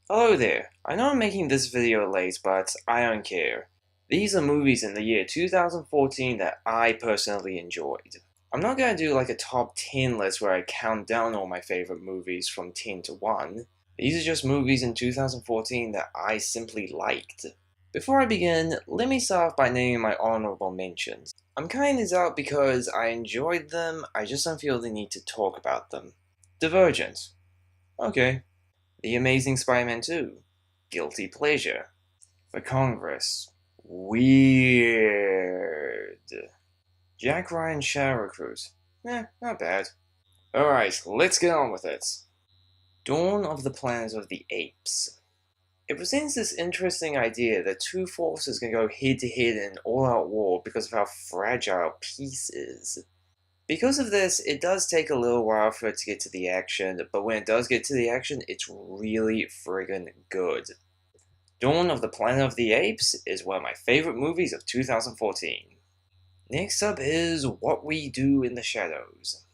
Hello there. I know I'm making this video late, but I don't care. These are movies in the year 2014 that I personally enjoyed. I'm not gonna do like a top 10 list where I count down all my favorite movies from 10 to 1. These are just movies in 2014 that I simply liked. Before I begin, let me start off by naming my honorable mentions. I'm cutting these out because I enjoyed them, I just don't feel the need to talk about them. Divergent. Okay. The Amazing Spider-Man 2. Guilty Pleasure. The Congress. Weird. Jack Ryan Shadow Recruit. Not bad. Alright, let's get on with it. Dawn of the Planet of the Apes. It presents this interesting idea that two forces can go head to head in an all-out war because of how fragile peace is. Because of this, it does take a little while for it to get to the action, but when it does get to the action, it's really friggin' good. Dawn of the Planet of the Apes is one of my favorite movies of 2014. Next up is What We Do in the Shadows.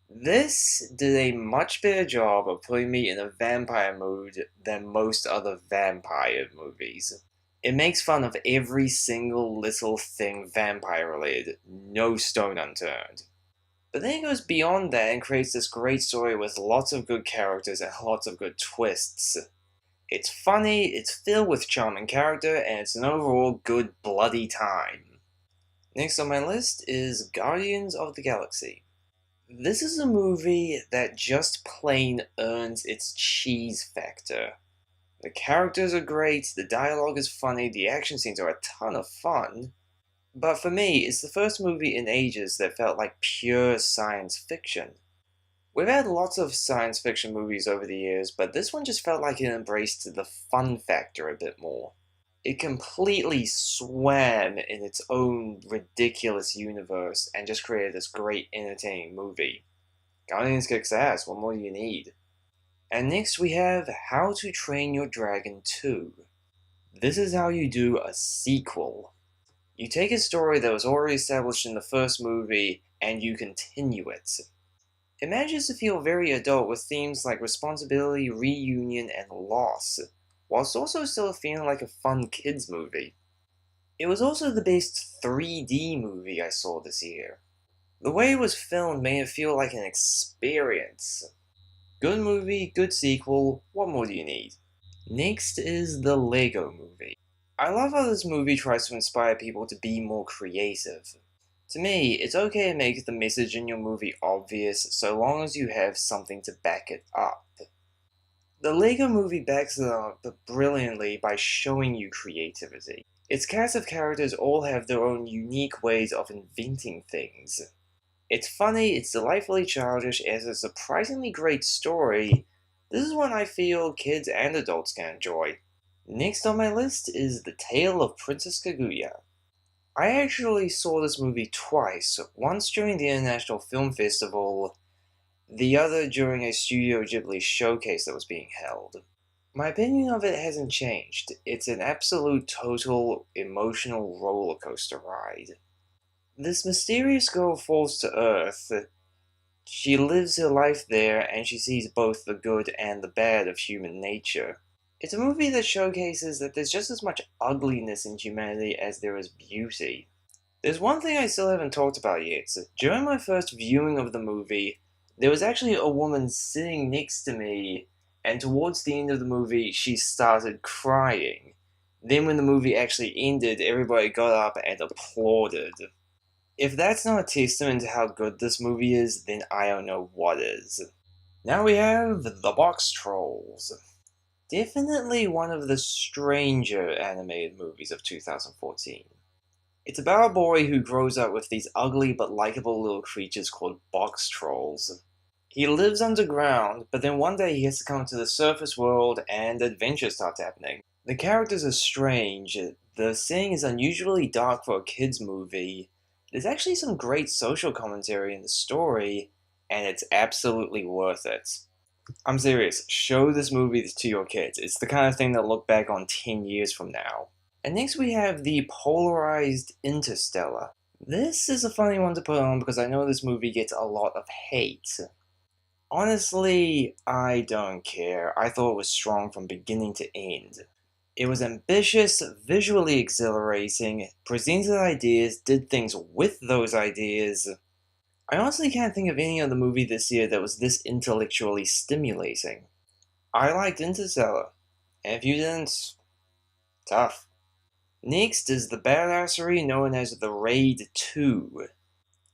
This did a much better job of putting me in a vampire mood than most other vampire movies. It makes fun of every single little thing vampire related, no stone unturned. But then it goes beyond that and creates this great story with lots of good characters and lots of good twists. It's funny, it's filled with charm and character, and it's an overall good bloody time. Next on my list is Guardians of the Galaxy. This is a movie that just plain earns its cheese factor. The characters are great, the dialogue is funny, the action scenes are a ton of fun, but for me, it's the first movie in ages that felt like pure science fiction. We've had lots of science fiction movies over the years, but this one just felt like it embraced the fun factor a bit more. It completely swam in its own ridiculous universe and just created this great, entertaining movie. Guardians kicks ass, what more do you need? And next we have How to Train Your Dragon 2. This is how you do a sequel. You take a story that was already established in the first movie and you continue it. It manages to feel very adult with themes like responsibility, reunion, and loss, whilst also still feeling like a fun kids movie. It was also the best 3D movie I saw this year. The way it was filmed made it feel like an experience. Good movie, good sequel, what more do you need? Next is the Lego Movie. I love how this movie tries to inspire people to be more creative. To me, it's okay to make the message in your movie obvious so long as you have something to back it up. The Lego Movie backs it up brilliantly by showing you creativity. Its cast of characters all have their own unique ways of inventing things. It's funny, it's delightfully childish, it has a surprisingly great story. This is one I feel kids and adults can enjoy. Next on my list is The Tale of Princess Kaguya. I actually saw this movie twice, once during the International Film Festival, the other during a Studio Ghibli showcase that was being held. My opinion of it hasn't changed. It's an absolute total emotional roller coaster ride. This mysterious girl falls to Earth. She lives her life there and she sees both the good and the bad of human nature. It's a movie that showcases that there's just as much ugliness in humanity as there is beauty. There's one thing I still haven't talked about yet. During my first viewing of the movie, there was actually a woman sitting next to me, and towards the end of the movie, she started crying. Then, when the movie actually ended, everybody got up and applauded. If that's not a testament to how good this movie is, then I don't know what is. Now we have The Box Trolls. Definitely one of the stranger animated movies of 2014. It's about a boy who grows up with these ugly but likable little creatures called box trolls. He lives underground, but then one day he has to come to the surface world and adventures start happening. The characters are strange, the setting is unusually dark for a kids movie, there's actually some great social commentary in the story, and it's absolutely worth it. I'm serious, show this movie to your kids. It's the kind of thing they'll look back on 10 years from now. And next we have the polarized Interstellar. This is a funny one to put on because I know this movie gets a lot of hate. Honestly, I don't care. I thought it was strong from beginning to end. It was ambitious, visually exhilarating, presented ideas, did things with those ideas. I honestly can't think of any other movie this year that was this intellectually stimulating. I liked Interstellar, and if you didn't, tough. Next is the badassery known as The Raid 2.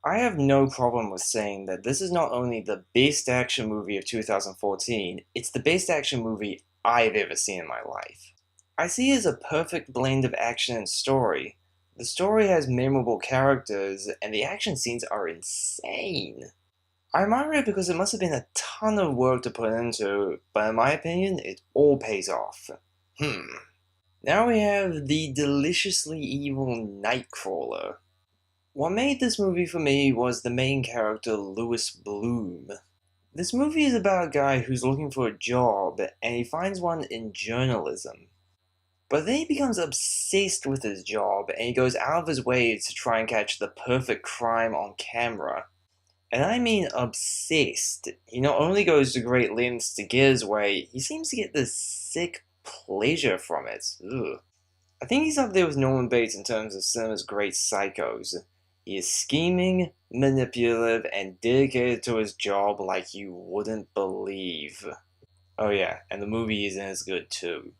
I have no problem with saying that this is not only the best action movie of 2014, it's the best action movie I've ever seen in my life. I see it as a perfect blend of action and story. The story has memorable characters, and the action scenes are insane. I admire it because it must have been a ton of work to put into, but in my opinion, it all pays off. Now we have the deliciously evil Nightcrawler. What made this movie for me was the main character, Louis Bloom. This movie is about a guy who's looking for a job, and he finds one in journalism. But then he becomes obsessed with his job, and he goes out of his way to try and catch the perfect crime on camera. And I mean obsessed. He not only goes to great lengths to get his way, he seems to get this sick pleasure from it. Ugh. I think he's up there with Norman Bates in terms of cinema's great psychos. He is scheming, manipulative, and dedicated to his job like you wouldn't believe. Oh yeah, and the movie isn't as good too.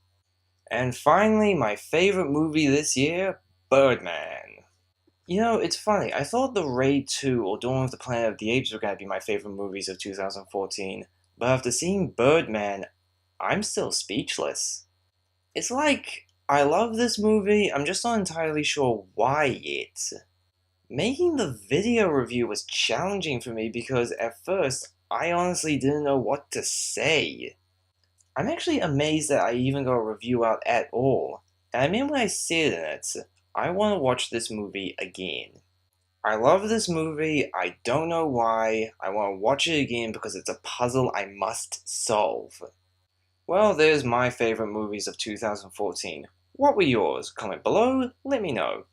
And finally, my favorite movie this year, Birdman. You know, it's funny, I thought The Raid 2 or Dawn of the Planet of the Apes were going to be my favorite movies of 2014, but after seeing Birdman, I'm still speechless. It's like, I love this movie, I'm just not entirely sure why yet. Making the video review was challenging for me because at first, I honestly didn't know what to say. I'm actually amazed that I even got a review out at all, and I mean when I said in it, I want to watch this movie again. I love this movie, I don't know why, I want to watch it again because it's a puzzle I must solve. Well, there's my favorite movies of 2014. What were yours? Comment below, let me know.